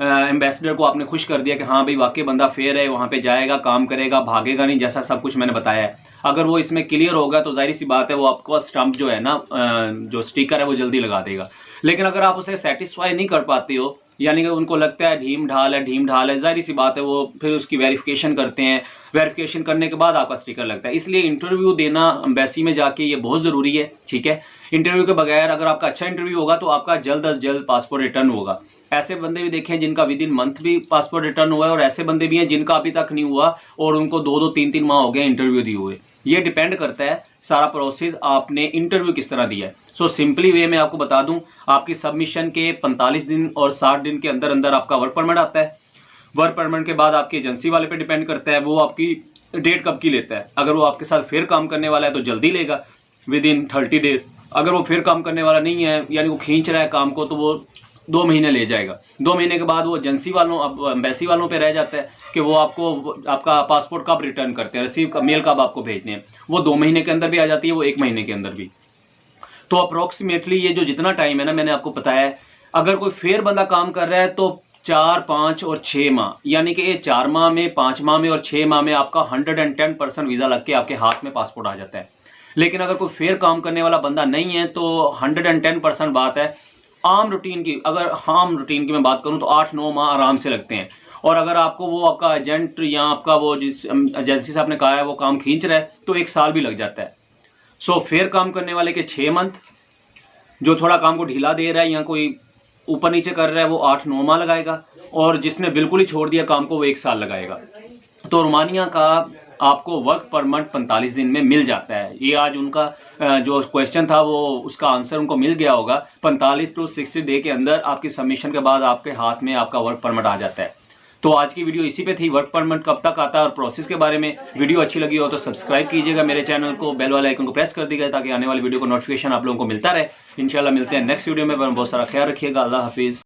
Ambassador को आपने खुश कर दिया कि हाँ भाई वाकई बंदा फेयर है, वहाँ पे जाएगा, काम करेगा, भागेगा नहीं, जैसा सब कुछ मैंने बताया है। अगर वो इसमें क्लियर होगा तो जाहिर सी बात है वो आपको स्टंप जो है ना, जो स्टिकर है वो जल्दी लगा देगा। लेकिन अगर आप उसे सेटिस्फाई नहीं कर पाते हो, यानी कि उनको लगता है ढीम ढाल है, जाहिर सी बात है वो फिर उसकी वेरिफिकेशन करते हैं, वेरिफिकेशन करने के बाद आपका स्टिकर लगता है। इसलिए इंटरव्यू देना एम्बेसी में जाके ये बहुत ज़रूरी है, ठीक है। इंटरव्यू के बगैर अगर आपका अच्छा इंटरव्यू होगा तो आपका जल्द अज जल्द पासपोर्ट रिटर्न होगा। ऐसे बंदे भी देखे हैं जिनका विद इन मंथ भी पासपोर्ट रिटर्न हुआ है, और ऐसे बंदे भी हैं जिनका अभी तक नहीं हुआ और उनको 2-2, 3-3 माह हो गए इंटरव्यू दिए हुए। ये डिपेंड करता है सारा प्रोसेस आपने इंटरव्यू किस तरह दिया है। सो सिंपली वे मैं आपको बता दूं, आपकी सबमिशन के 45 दिन और 60 दिन के अंदर अंदर आपका वर्क परमिट आता है। वर्क परमिट के बाद आपकी एजेंसी वाले पे डिपेंड करता है वो आपकी डेट कब की लेता है। अगर वो आपके साथ फिर काम करने वाला है तो जल्दी लेगा, विद इन 30 डेज। अगर वो फिर काम करने वाला नहीं है, यानी वो खींच रहा है काम को, तो वो 2 महीने ले जाएगा। 2 महीने के बाद वो एजेंसी वालों, अब एम्बेसी वालों पे रह जाता है कि वो आपको आपका पासपोर्ट कब रिटर्न करते हैं, रिसीव मेल कब आपको भेजने हैं। वो 2 महीने के अंदर भी आ जाती है, वो 1 महीने के अंदर भी। तो अप्रोक्सीमेटली ये जो जितना टाइम है ना, मैंने आपको बताया है, अगर कोई फेयर बंदा काम कर रहा है तो 4, 5 और 6 माह, यानी कि ये 4 माह में, 5 माह में और 6 माह में आपका 110% वीज़ा लग के आपके हाथ में पासपोर्ट आ जाता है। लेकिन अगर कोई फेयर काम करने वाला बंदा नहीं है तो 110% बात है आम रूटीन की। अगर आम रूटीन की मैं बात करूं तो 8-9 माह आराम से लगते हैं। और अगर आपको वो आपका एजेंट या आपका वो जिस एजेंसी से आपने कहा है वो काम खींच रहा है तो 1 साल भी लग जाता है। सो फेयर काम करने वाले के 6 मंथ, जो थोड़ा काम को ढीला दे रहा है या कोई ऊपर नीचे कर रहा है वो 8-9 माह लगाएगा, और जिसने बिल्कुल ही छोड़ दिया काम को वो 1 साल लगाएगा। तो रोमानिया का आपको वर्क परमिट 45 दिन में मिल जाता है। ये आज उनका जो क्वेश्चन था वो उसका आंसर उनको मिल गया होगा। 45 to 60 डे के अंदर आपकी सबमिशन के बाद आपके हाथ में आपका वर्क परमिट आ जाता है। तो आज की वीडियो इसी पे थी, वर्क परमिट कब तक आता है और प्रोसेस के बारे में। वीडियो अच्छी लगी हो तो सब्सक्राइब कीजिएगा मेरे चैनल को, बेल वाले आइकन को प्रेस कर दीजिएगा ताकि आने वाली वीडियो को नोटिफिकेशन आप लोगों को मिलता रहे। इंशाल्लाह मिलते हैं नेक्स्ट वीडियो में। बहुत सारा ख्याल रखिएगा। अल्लाह हाफिज़।